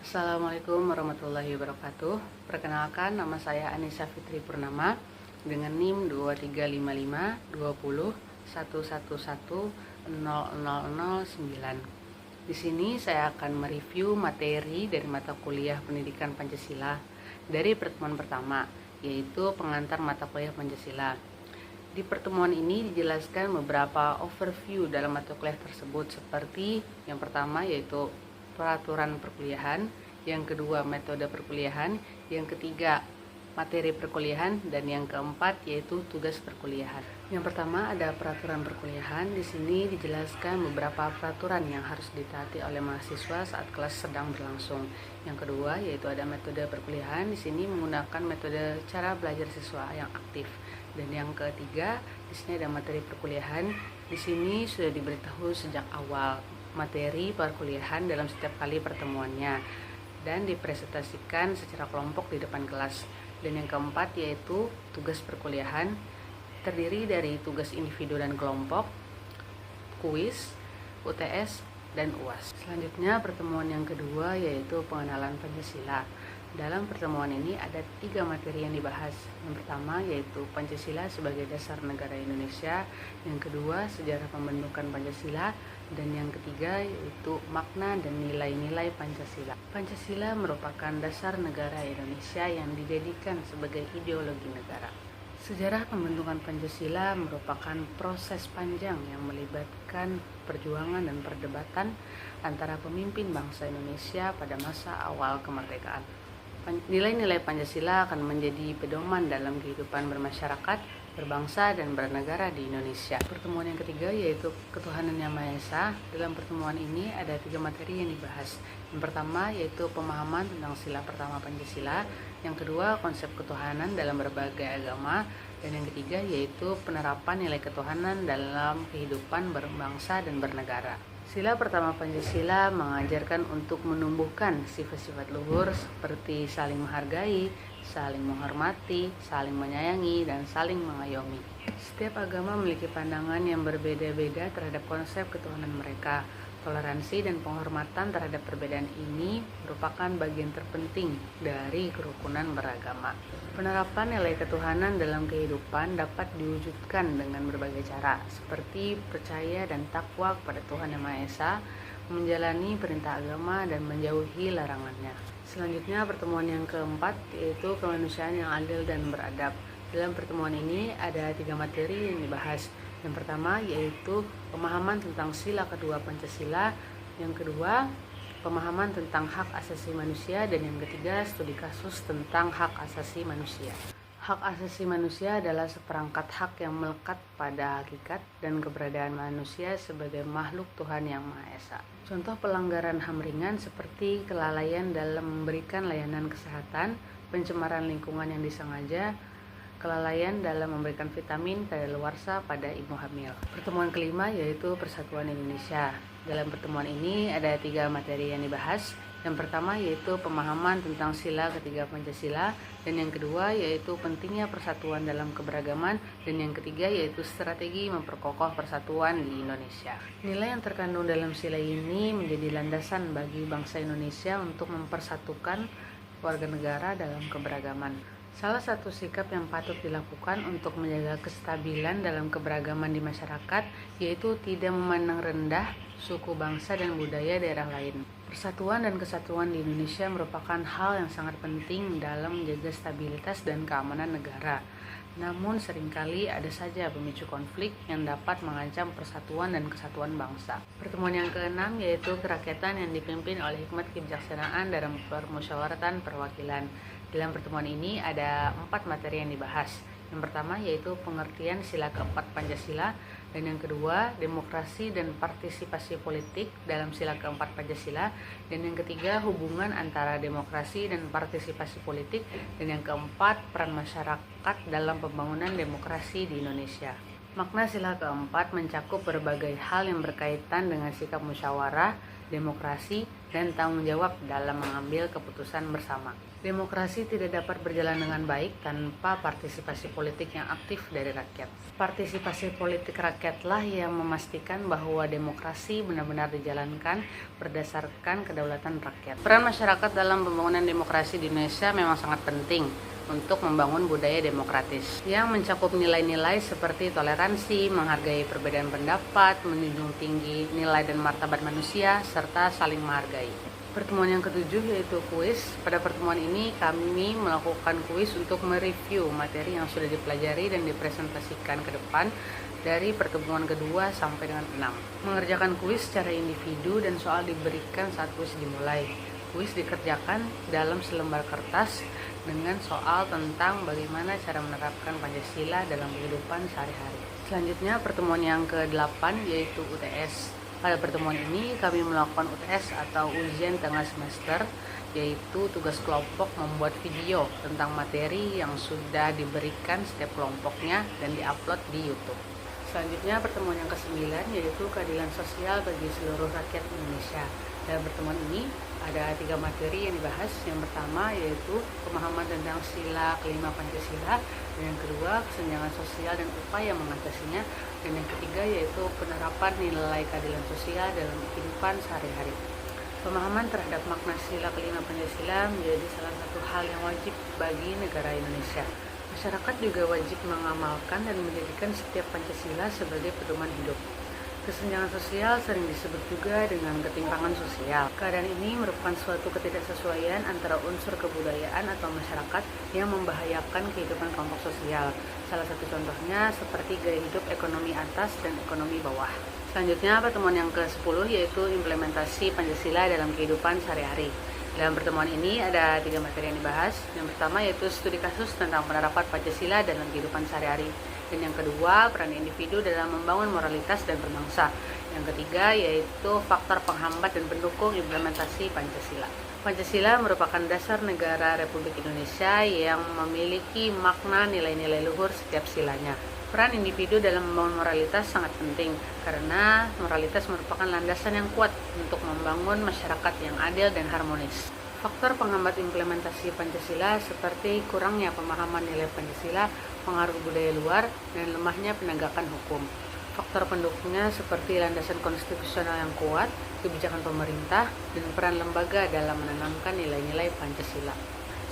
Assalamualaikum warahmatullahi wabarakatuh. Perkenalkan, nama saya Anissa Fitri Purnama dengan NIM 23552011110009. Di sini saya akan mereview materi dari mata kuliah Pendidikan Pancasila dari pertemuan pertama, yaitu pengantar mata kuliah Pancasila. Di pertemuan ini dijelaskan beberapa overview dalam mata kuliah tersebut, seperti yang pertama yaitu peraturan perkuliahan, yang kedua metode perkuliahan, yang ketiga materi perkuliahan, dan yang keempat yaitu tugas perkuliahan. Yang pertama ada peraturan perkuliahan. Di sini dijelaskan beberapa peraturan yang harus ditaati oleh mahasiswa saat kelas sedang berlangsung. Yang kedua yaitu ada metode perkuliahan. Di sini menggunakan metode cara belajar siswa yang aktif. Dan yang ketiga, di sini ada materi perkuliahan. Di sini sudah diberitahu sejak awal materi perkuliahan dalam setiap kali pertemuannya dan dipresentasikan secara kelompok di depan kelas. Dan yang keempat yaitu tugas perkuliahan, terdiri dari tugas individu dan kelompok, kuis, UTS, dan UAS. Selanjutnya pertemuan yang kedua yaitu pengenalan Pancasila. Dalam pertemuan ini ada 3 materi yang dibahas. Yang pertama yaitu Pancasila sebagai dasar negara Indonesia, yang kedua sejarah pembentukan Pancasila, dan yang ketiga yaitu makna dan nilai-nilai Pancasila. Pancasila merupakan dasar negara Indonesia yang dijadikan sebagai ideologi negara. Sejarah pembentukan Pancasila merupakan proses panjang yang melibatkan perjuangan dan perdebatan antara pemimpin bangsa Indonesia pada masa awal kemerdekaan. Nilai-nilai Pancasila akan menjadi pedoman dalam kehidupan bermasyarakat, berbangsa, dan bernegara di Indonesia. Pertemuan yang ketiga yaitu Ketuhanan Yang Maha Esa. Dalam pertemuan ini ada 3 materi yang dibahas. Yang pertama yaitu pemahaman tentang sila pertama Pancasila, yang kedua konsep ketuhanan dalam berbagai agama, dan yang ketiga yaitu penerapan nilai ketuhanan dalam kehidupan berbangsa dan bernegara. Sila pertama Pancasila mengajarkan untuk menumbuhkan sifat-sifat luhur seperti saling menghargai, saling menghormati, saling menyayangi, dan saling mengayomi. Setiap agama memiliki pandangan yang berbeda-beda terhadap konsep ketuhanan mereka. Toleransi dan penghormatan terhadap perbedaan ini merupakan bagian terpenting dari kerukunan beragama. Penerapan nilai ketuhanan dalam kehidupan dapat diwujudkan dengan berbagai cara, seperti percaya dan takwa kepada Tuhan Yang Maha Esa, menjalani perintah agama, dan menjauhi larangannya. Selanjutnya pertemuan yang keempat yaitu kemanusiaan yang adil dan beradab. Dalam pertemuan ini ada 3 materi yang dibahas. Yang pertama yaitu pemahaman tentang sila kedua Pancasila, yang kedua pemahaman tentang hak asasi manusia, dan yang ketiga studi kasus tentang hak asasi manusia. Hak asasi manusia adalah seperangkat hak yang melekat pada hakikat dan keberadaan manusia sebagai makhluk Tuhan Yang Maha Esa. Contoh pelanggaran HAM ringan seperti kelalaian dalam memberikan layanan kesehatan, pencemaran lingkungan yang disengaja, kelalaian dalam memberikan vitamin kadaluarsa pada ibu hamil. Pertemuan kelima yaitu Persatuan Indonesia. Dalam pertemuan ini ada 3 materi yang dibahas. Yang pertama yaitu pemahaman tentang sila ketiga Pancasila, dan yang kedua yaitu pentingnya persatuan dalam keberagaman, dan yang ketiga yaitu strategi memperkokoh persatuan di Indonesia. Nilai yang terkandung dalam sila ini menjadi landasan bagi bangsa Indonesia untuk mempersatukan warga negara dalam keberagaman. Salah satu sikap yang patut dilakukan untuk menjaga kestabilan dalam keberagaman di masyarakat yaitu tidak memandang rendah suku, bangsa, dan budaya daerah lain. Persatuan dan kesatuan di Indonesia merupakan hal yang sangat penting dalam menjaga stabilitas dan keamanan negara. Namun seringkali ada saja pemicu konflik yang dapat mengancam persatuan dan kesatuan bangsa. Pertemuan yang keenam yaitu kerakyatan yang dipimpin oleh hikmat kebijaksanaan dalam permusyawaratan perwakilan. Dalam pertemuan ini ada 4 materi yang dibahas. Yang pertama yaitu pengertian sila keempat Pancasila, dan yang kedua demokrasi dan partisipasi politik dalam sila keempat Pancasila, dan yang ketiga hubungan antara demokrasi dan partisipasi politik, dan yang keempat peran masyarakat dalam pembangunan demokrasi di Indonesia. Makna sila keempat mencakup berbagai hal yang berkaitan dengan sikap musyawarah, demokrasi, dan tanggung jawab dalam mengambil keputusan bersama. Demokrasi tidak dapat berjalan dengan baik tanpa partisipasi politik yang aktif dari rakyat. Partisipasi politik rakyatlah yang memastikan bahwa demokrasi benar-benar dijalankan berdasarkan kedaulatan rakyat. Peran masyarakat dalam pembangunan demokrasi di Indonesia memang sangat penting untuk membangun budaya demokratis yang mencakup nilai-nilai seperti toleransi, menghargai perbedaan pendapat, menjunjung tinggi nilai dan martabat manusia, serta saling menghargai. Pertemuan yang ketujuh yaitu kuis. Pada pertemuan ini kami melakukan kuis untuk mereview materi yang sudah dipelajari dan dipresentasikan ke depan dari pertemuan kedua sampai dengan 6. Mengerjakan kuis secara individu dan soal diberikan saat kuis dimulai. Kuis dikerjakan dalam selembar kertas dengan soal tentang bagaimana cara menerapkan Pancasila dalam kehidupan sehari-hari. Selanjutnya pertemuan yang ke-8 yaitu UTS. Pada pertemuan ini kami melakukan UTS atau ujian tengah semester, yaitu tugas kelompok membuat video tentang materi yang sudah diberikan setiap kelompoknya dan diupload di YouTube. Selanjutnya pertemuan yang ke-9 yaitu keadilan sosial bagi seluruh rakyat Indonesia. Dalam pertemuan ini ada 3 materi yang dibahas. Yang pertama yaitu pemahaman tentang sila kelima Pancasila, dan yang kedua kesenjangan sosial dan upaya mengatasinya, dan yang ketiga yaitu penerapan nilai keadilan sosial dalam kehidupan sehari-hari. Pemahaman terhadap makna sila kelima Pancasila menjadi salah satu hal yang wajib bagi negara Indonesia. Masyarakat juga wajib mengamalkan dan menjadikan setiap Pancasila sebagai pedoman hidup. Kesenjangan sosial sering disebut juga dengan ketimpangan sosial. Keadaan ini merupakan suatu ketidaksesuaian antara unsur kebudayaan atau masyarakat yang membahayakan kehidupan kelompok sosial. Salah satu contohnya seperti gaya hidup ekonomi atas dan ekonomi bawah. Selanjutnya pertemuan yang ke-10 yaitu implementasi Pancasila dalam kehidupan sehari-hari. Dalam pertemuan ini ada 3 materi yang dibahas. Yang pertama yaitu studi kasus tentang penerapan Pancasila dalam kehidupan sehari-hari. Dan yang kedua, peran individu dalam membangun moralitas dan berbangsa. Yang ketiga yaitu faktor penghambat dan pendukung implementasi Pancasila. Pancasila merupakan dasar negara Republik Indonesia yang memiliki makna nilai-nilai luhur setiap silanya. Peran individu dalam membangun moralitas sangat penting karena moralitas merupakan landasan yang kuat untuk membangun masyarakat yang adil dan harmonis. Faktor penghambat implementasi Pancasila seperti kurangnya pemahaman nilai Pancasila, pengaruh budaya luar, dan lemahnya penegakan hukum. Faktor pendukungnya seperti landasan konstitusional yang kuat, kebijakan pemerintah, dan peran lembaga dalam menanamkan nilai-nilai Pancasila.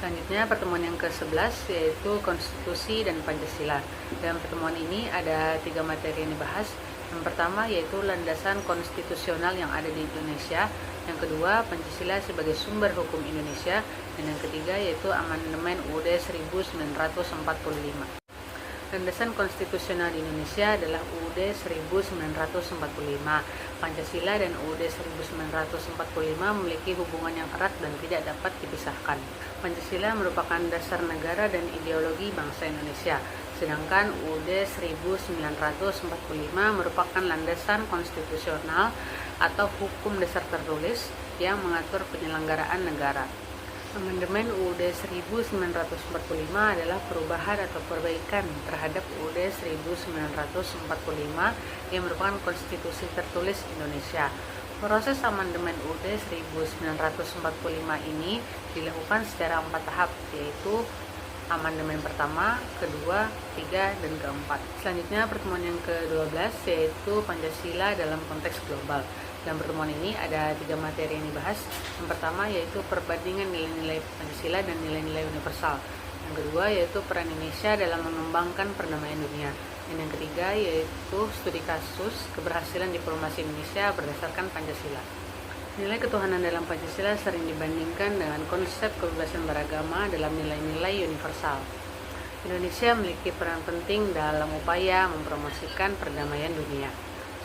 Selanjutnya pertemuan yang ke-11 yaitu Konstitusi dan Pancasila. Dalam pertemuan ini ada 3 materi yang dibahas. Yang pertama yaitu landasan konstitusional yang ada di Indonesia. Yang kedua, Pancasila sebagai sumber hukum Indonesia. Dan yang ketiga yaitu amandemen UUD 1945. Landasan konstitusional di Indonesia adalah UUD 1945. Pancasila dan UUD 1945 memiliki hubungan yang erat dan tidak dapat dipisahkan. Pancasila merupakan dasar negara dan ideologi bangsa Indonesia, sedangkan UUD 1945 merupakan landasan konstitusional atau hukum dasar tertulis yang mengatur penyelenggaraan negara. Amandemen UUD 1945 adalah perubahan atau perbaikan terhadap UUD 1945 yang merupakan konstitusi tertulis Indonesia. Proses amandemen UUD 1945 ini dilakukan secara 4 tahap, yaitu amandemen pertama, kedua, ketiga, dan keempat. Selanjutnya pertemuan yang ke-12 yaitu Pancasila dalam konteks global. Dalam pertemuan ini ada 3 materi yang dibahas. Yang pertama yaitu perbandingan nilai-nilai Pancasila dan nilai-nilai universal. Yang kedua yaitu peran Indonesia dalam mengembangkan perdamaian dunia. Dan yang ketiga yaitu studi kasus keberhasilan diplomasi Indonesia berdasarkan Pancasila. Nilai ketuhanan dalam Pancasila sering dibandingkan dengan konsep kebebasan beragama dalam nilai-nilai universal. Indonesia memiliki peran penting dalam upaya mempromosikan perdamaian dunia.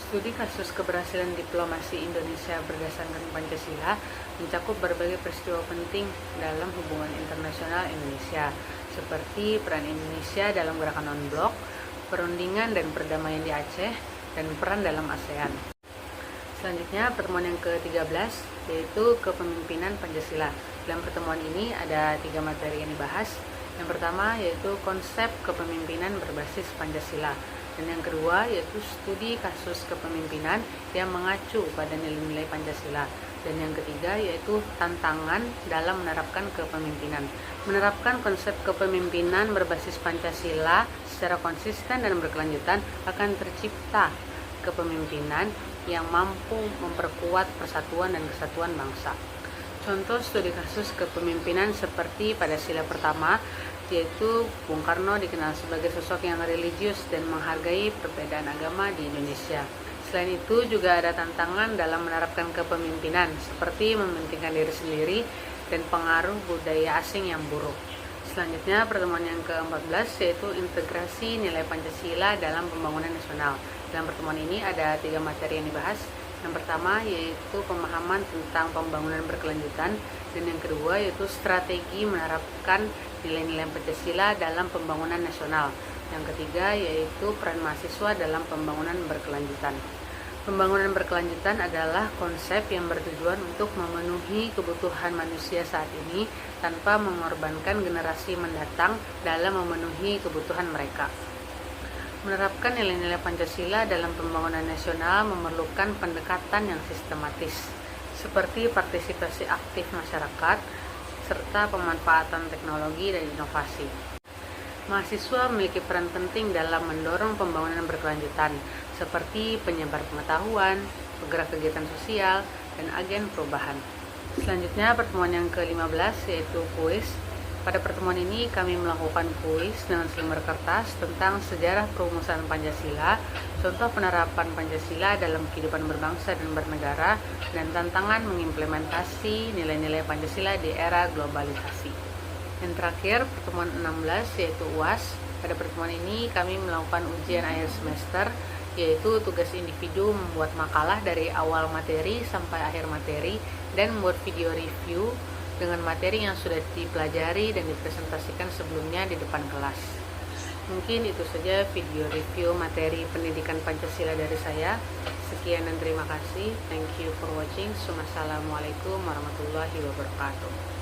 Studi kasus keberhasilan diplomasi Indonesia berdasarkan Pancasila mencakup berbagai peristiwa penting dalam hubungan internasional Indonesia, seperti peran Indonesia dalam gerakan non-blok, perundingan dan perdamaian di Aceh, dan peran dalam ASEAN. Selanjutnya pertemuan yang ke-13 yaitu kepemimpinan Pancasila. Dalam pertemuan ini ada 3 materi yang dibahas. Yang pertama yaitu konsep kepemimpinan berbasis Pancasila. Dan yang kedua yaitu studi kasus kepemimpinan yang mengacu pada nilai-nilai Pancasila. Dan yang ketiga yaitu tantangan dalam menerapkan kepemimpinan. Menerapkan konsep kepemimpinan berbasis Pancasila secara konsisten dan berkelanjutan akan tercipta kepemimpinan yang mampu memperkuat persatuan dan kesatuan bangsa. Contoh studi kasus kepemimpinan seperti pada sila pertama, yaitu Bung Karno dikenal sebagai sosok yang religius dan menghargai perbedaan agama di Indonesia. Selain itu juga ada tantangan dalam menerapkan kepemimpinan, seperti mementingkan diri sendiri dan pengaruh budaya asing yang buruk. Selanjutnya pertemuan yang ke-14 yaitu integrasi nilai Pancasila dalam pembangunan nasional. Dalam pertemuan ini ada 3 materi yang dibahas. Yang pertama yaitu pemahaman tentang pembangunan berkelanjutan, dan yang kedua yaitu strategi menerapkan nilai-nilai Pancasila dalam pembangunan nasional. Yang ketiga yaitu peran mahasiswa dalam pembangunan berkelanjutan. Pembangunan berkelanjutan adalah konsep yang bertujuan untuk memenuhi kebutuhan manusia saat ini tanpa mengorbankan generasi mendatang dalam memenuhi kebutuhan mereka. Menerapkan nilai-nilai Pancasila dalam pembangunan nasional memerlukan pendekatan yang sistematis, seperti partisipasi aktif masyarakat, serta pemanfaatan teknologi dan inovasi. Mahasiswa memiliki peran penting dalam mendorong pembangunan berkelanjutan, seperti penyebar pengetahuan, penggerak kegiatan sosial, dan agen perubahan. Selanjutnya pertemuan yang ke-15 yaitu kuis. Pada pertemuan ini kami melakukan kuis dengan selebar kertas tentang sejarah perumusan Pancasila, contoh penerapan Pancasila dalam kehidupan berbangsa dan bernegara, dan tantangan mengimplementasi nilai-nilai Pancasila di era globalisasi. Yang terakhir, pertemuan 16 yaitu UAS. Pada pertemuan ini kami melakukan ujian akhir semester, yaitu tugas individu membuat makalah dari awal materi sampai akhir materi dan membuat video review dengan materi yang sudah dipelajari dan dipresentasikan sebelumnya di depan kelas. Mungkin itu saja video review materi pendidikan Pancasila dari saya. Sekian dan terima kasih. Thank you for watching. Wassalamualaikum warahmatullahi wabarakatuh.